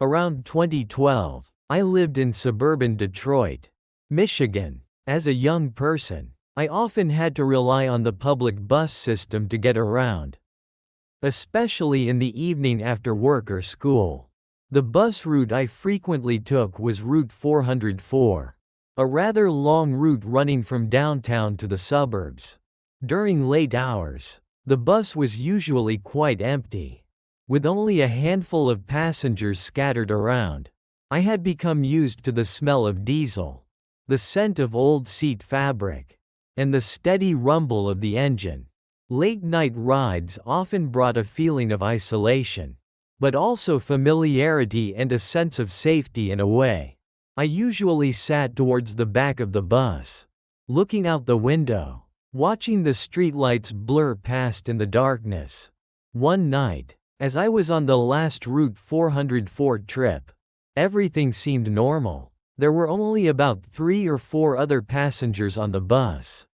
Around 2012, I lived in suburban Detroit, Michigan. As a young person, I often had to rely on the public bus system to get around, especially in the evening after work or school. The bus route I frequently took was Route 404, a rather long route running from downtown to the suburbs. During late hours, the bus was usually quite empty, with only a handful of passengers scattered around. I had become used to the smell of diesel, the scent of old seat fabric, and the steady rumble of the engine. Late-night rides often brought a feeling of isolation, but also familiarity and a sense of safety in a way. I usually sat towards the back of the bus, looking out the window, watching the streetlights blur past in the darkness. One night, as I was on the last Route 404 trip, everything seemed normal. There were only about 3 or 4 other passengers on the bus,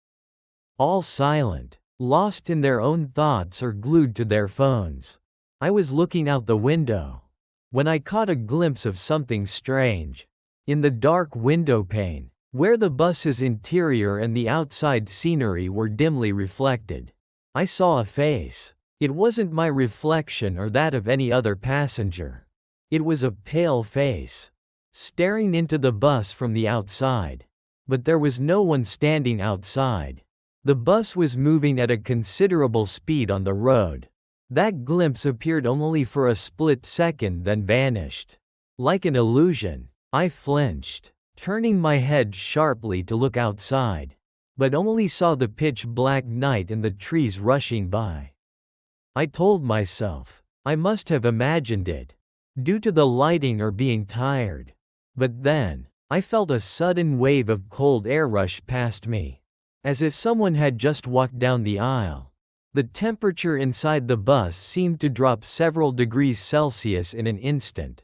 all silent, lost in their own thoughts or glued to their phones. I was looking out the window when I caught a glimpse of something strange. In the dark window pane, where the bus's interior and the outside scenery were dimly reflected, I saw a face. It wasn't my reflection or that of any other passenger. It was a pale face, staring into the bus from the outside. But there was no one standing outside. The bus was moving at a considerable speed on the road. That glimpse appeared only for a split second, then vanished. Like an illusion, I flinched, turning my head sharply to look outside, but only saw the pitch-black night and the trees rushing by. I told myself, I must have imagined it, due to the lighting or being tired. But then, I felt a sudden wave of cold air rush past me, as if someone had just walked down the aisle. The temperature inside the bus seemed to drop several degrees Celsius in an instant.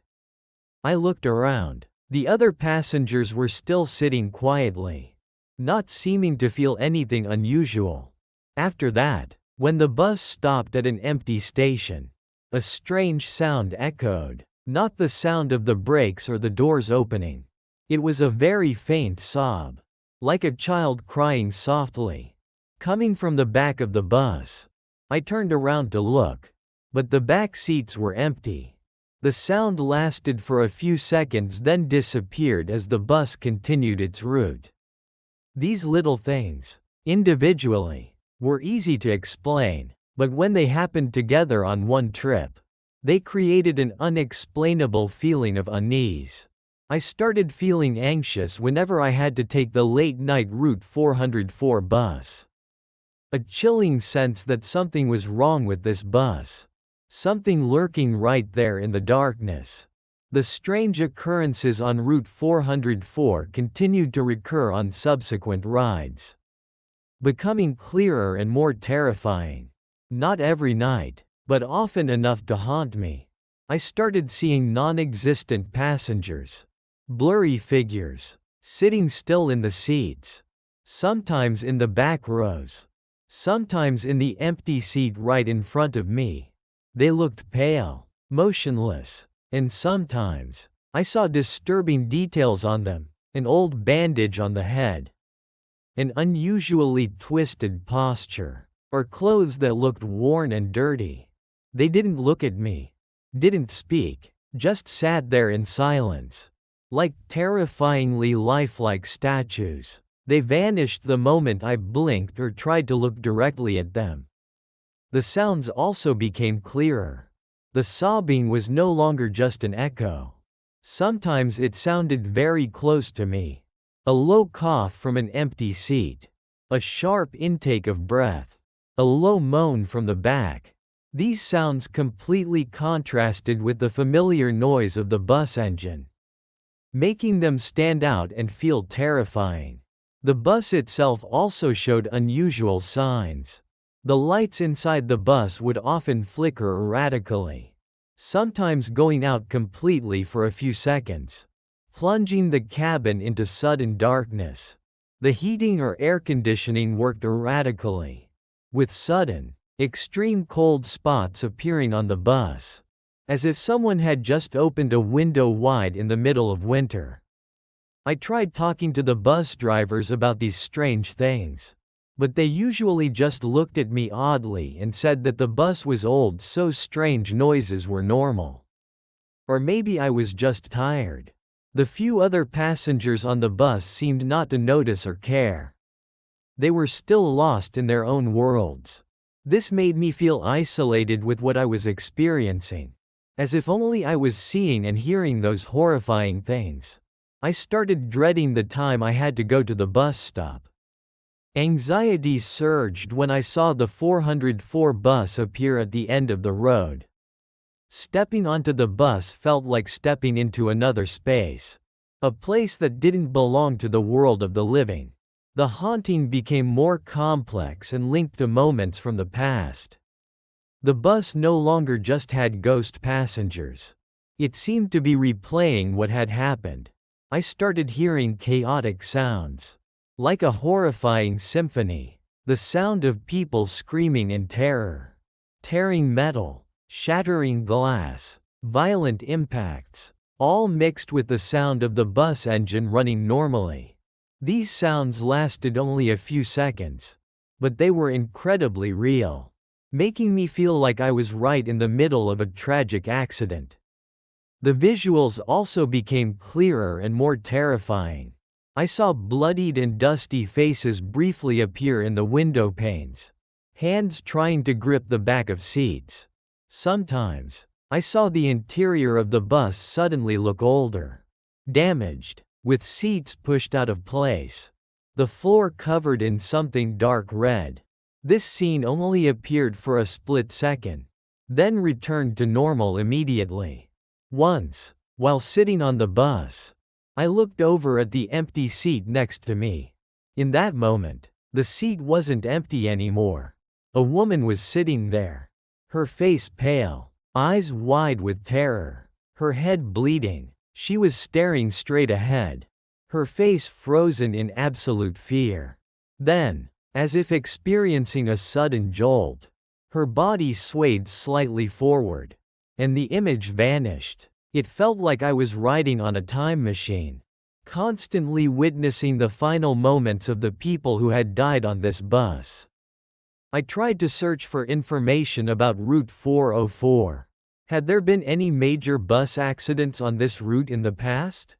I looked around. The other passengers were still sitting quietly, not seeming to feel anything unusual. After that, when the bus stopped at an empty station, a strange sound echoed, not the sound of the brakes or the doors opening. It was a very faint sob, like a child crying softly, coming from the back of the bus. I turned around to look, but the back seats were empty. The sound lasted for a few seconds, then disappeared as the bus continued its route. These little things, individually, were easy to explain, but when they happened together on one trip, they created an unexplainable feeling of unease. I started feeling anxious whenever I had to take the late-night Route 404 bus. A chilling sense that something was wrong with this bus. Something lurking right there in the darkness. The strange occurrences on Route 404 continued to recur on subsequent rides, becoming clearer and more terrifying. Not every night, but often enough to haunt me. I started seeing non-existent passengers, blurry figures, sitting still in the seats, sometimes in the back rows, sometimes in the empty seat right in front of me. They looked pale, motionless, and sometimes, I saw disturbing details on them: an old bandage on the head, an unusually twisted posture, or clothes that looked worn and dirty. They didn't look at me, didn't speak, just sat there in silence, like terrifyingly lifelike statues. They vanished the moment I blinked or tried to look directly at them. The sounds also became clearer. The sobbing was no longer just an echo. Sometimes it sounded very close to me. A low cough from an empty seat, a sharp intake of breath, a low moan from the back. These sounds completely contrasted with the familiar noise of the bus engine, making them stand out and feel terrifying. The bus itself also showed unusual signs. The lights inside the bus would often flicker erratically, sometimes going out completely for a few seconds, plunging the cabin into sudden darkness. The heating or air conditioning worked erratically, with sudden, extreme cold spots appearing on the bus, as if someone had just opened a window wide in the middle of winter. I tried talking to the bus drivers about these strange things, but they usually just looked at me oddly and said that the bus was old, so strange noises were normal. Or maybe I was just tired. The few other passengers on the bus seemed not to notice or care. They were still lost in their own worlds. This made me feel isolated with what I was experiencing, as if only I was seeing and hearing those horrifying things. I started dreading the time I had to go to the bus stop. Anxiety surged when I saw the 404 bus appear at the end of the road. Stepping onto the bus felt like stepping into another space, a place that didn't belong to the world of the living. The haunting became more complex and linked to moments from the past. The bus no longer just had ghost passengers. It seemed to be replaying what had happened. I started hearing chaotic sounds, like a horrifying symphony. The sound of people screaming in terror, tearing metal, shattering glass, violent impacts, all mixed with the sound of the bus engine running normally. These sounds lasted only a few seconds, but they were incredibly real, making me feel like I was right in the middle of a tragic accident. The visuals also became clearer and more terrifying. I saw bloodied and dusty faces briefly appear in the window panes, hands trying to grip the back of seats. Sometimes, I saw the interior of the bus suddenly look older, damaged, with seats pushed out of place, the floor covered in something dark red. This scene only appeared for a split second, then returned to normal immediately. Once, while sitting on the bus, I looked over at the empty seat next to me. In that moment, the seat wasn't empty anymore. A woman was sitting there. Her face pale, eyes wide with terror, her head bleeding. She was staring straight ahead, her face frozen in absolute fear. Then, as if experiencing a sudden jolt, her body swayed slightly forward, and the image vanished. It felt like I was riding on a time machine, constantly witnessing the final moments of the people who had died on this bus. I tried to search for information about Route 404. Had there been any major bus accidents on this route in the past?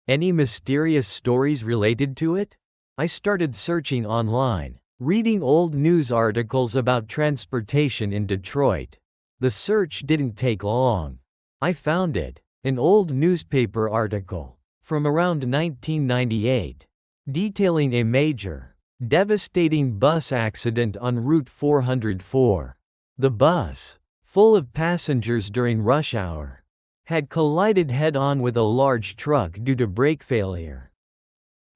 Any mysterious stories related to it? I started searching online, reading old news articles about transportation in Detroit. The search didn't take long. I found it, an old newspaper article, from around 1998, detailing a major, devastating bus accident on Route 404. The bus, full of passengers during rush hour, had collided head-on with a large truck due to brake failure.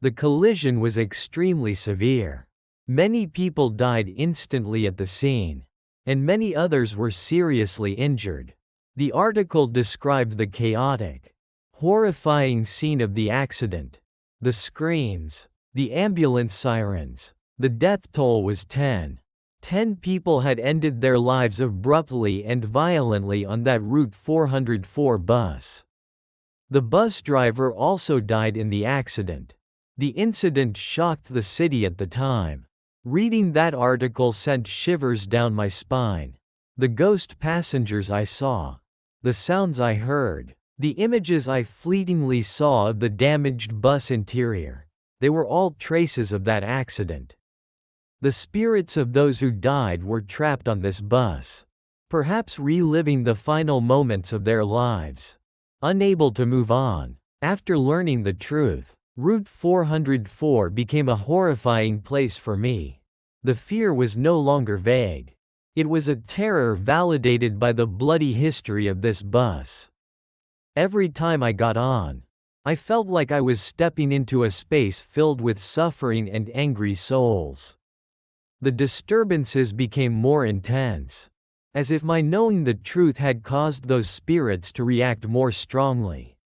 The collision was extremely severe. Many people died instantly at the scene, and many others were seriously injured. The article described the chaotic, horrifying scene of the accident. The screams, the ambulance sirens. The death toll was 10. 10 people had ended their lives abruptly and violently on that Route 404 bus. The bus driver also died in the accident. The incident shocked the city at the time. Reading that article sent shivers down my spine. The ghost passengers I saw, the sounds I heard, the images I fleetingly saw of the damaged bus interior. They were all traces of that accident. The spirits of those who died were trapped on this bus, perhaps reliving the final moments of their lives. Unable to move on, after learning the truth, Route 404 became a horrifying place for me. The fear was no longer vague. It was a terror validated by the bloody history of this bus. Every time I got on, I felt like I was stepping into a space filled with suffering and angry souls. The disturbances became more intense, as if my knowing the truth had caused those spirits to react more strongly.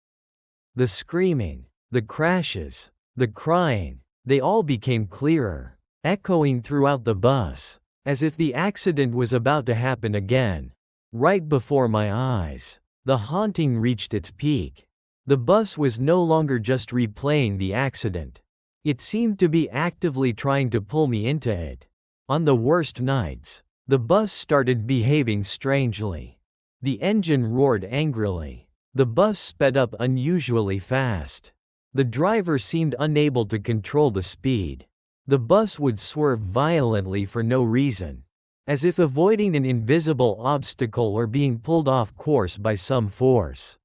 The screaming, the crashes, the crying, they all became clearer, echoing throughout the bus, as if the accident was about to happen again. Right before my eyes, the haunting reached its peak. The bus was no longer just replaying the accident. It seemed to be actively trying to pull me into it. On the worst nights, the bus started behaving strangely. The engine roared angrily. The bus sped up unusually fast. The driver seemed unable to control the speed. The bus would swerve violently for no reason, as if avoiding an invisible obstacle or being pulled off course by some force.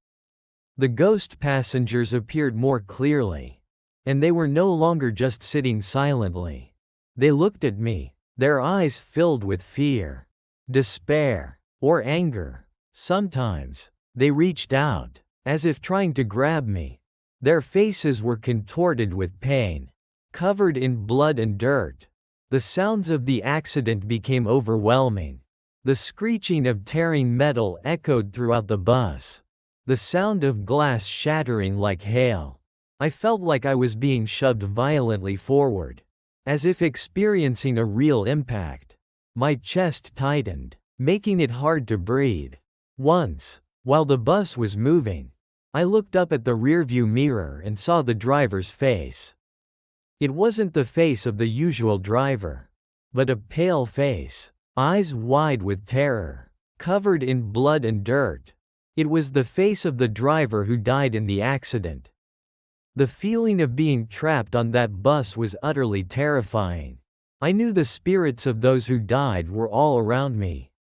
The ghost passengers appeared more clearly, and they were no longer just sitting silently. They looked at me, their eyes filled with fear, despair, or anger. Sometimes, they reached out, as if trying to grab me. Their faces were contorted with pain, covered in blood and dirt. The sounds of the accident became overwhelming. The screeching of tearing metal echoed throughout the bus. The sound of glass shattering like hail. I felt like I was being shoved violently forward, as if experiencing a real impact. My chest tightened, making it hard to breathe. Once, while the bus was moving, I looked up at the rearview mirror and saw the driver's face. It wasn't the face of the usual driver, but a pale face, eyes wide with terror, covered in blood and dirt. It was the face of the driver who died in the accident. The feeling of being trapped on that bus was utterly terrifying. I knew the spirits of those who died were all around me.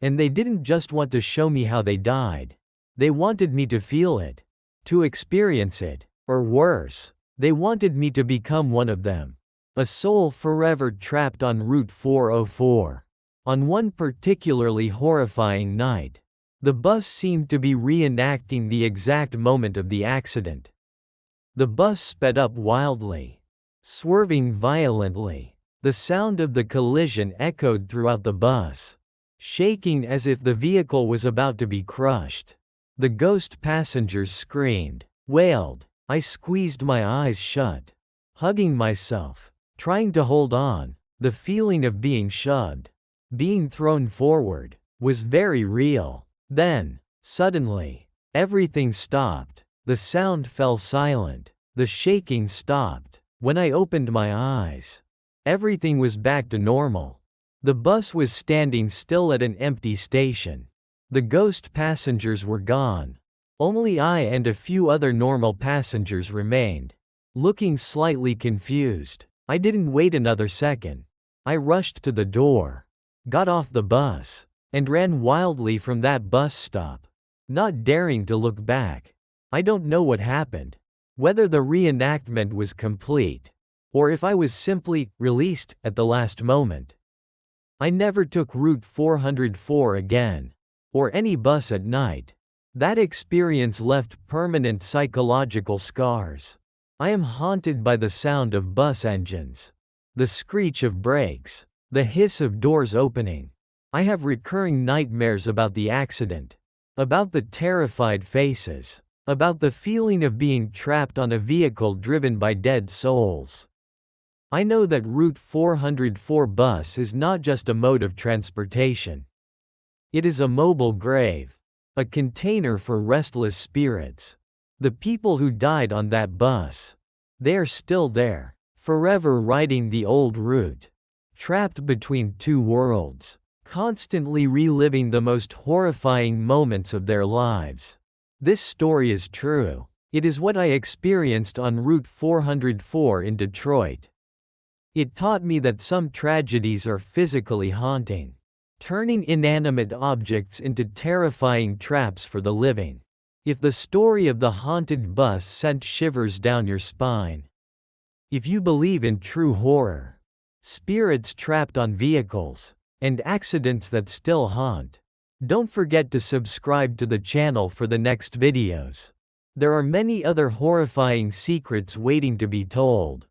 And they didn't just want to show me how they died. They wanted me to feel it, to experience it, or worse, they wanted me to become one of them. A soul forever trapped on Route 404. On one particularly horrifying night, the bus seemed to be reenacting the exact moment of the accident. The bus sped up wildly, swerving violently. The sound of the collision echoed throughout the bus, shaking as if the vehicle was about to be crushed. The ghost passengers screamed, wailed. I squeezed my eyes shut, hugging myself, trying to hold on. The feeling of being shoved, being thrown forward, was very real. Then, suddenly, everything stopped. The sound fell silent. The shaking stopped. When I opened my eyes, everything was back to normal. The bus was standing still at an empty station. The ghost passengers were gone. Only I and a few other normal passengers remained, looking slightly confused. I didn't wait another second. I rushed to the door, got off the bus, and ran wildly from that bus stop, not daring to look back. I don't know what happened, whether the reenactment was complete, or if I was simply released at the last moment. I never took Route 404 again, or any bus at night. That experience left permanent psychological scars. I am haunted by the sound of bus engines, the screech of brakes, the hiss of doors opening. I have recurring nightmares about the accident, about the terrified faces, about the feeling of being trapped on a vehicle driven by dead souls. I know that Route 404 bus is not just a mode of transportation. It is a mobile grave. A container for restless spirits. The people who died on that bus. They are still there, forever riding the old route. Trapped between two worlds, constantly reliving the most horrifying moments of their lives. This story is true. It is what I experienced on Route 404 in Detroit. It taught me that some tragedies are physically haunting, turning inanimate objects into terrifying traps for the living. If the story of the haunted bus sent shivers down your spine, if you believe in true horror, spirits trapped on vehicles, and accidents that still haunt, don't forget to subscribe to the channel for the next videos. There are many other horrifying secrets waiting to be told.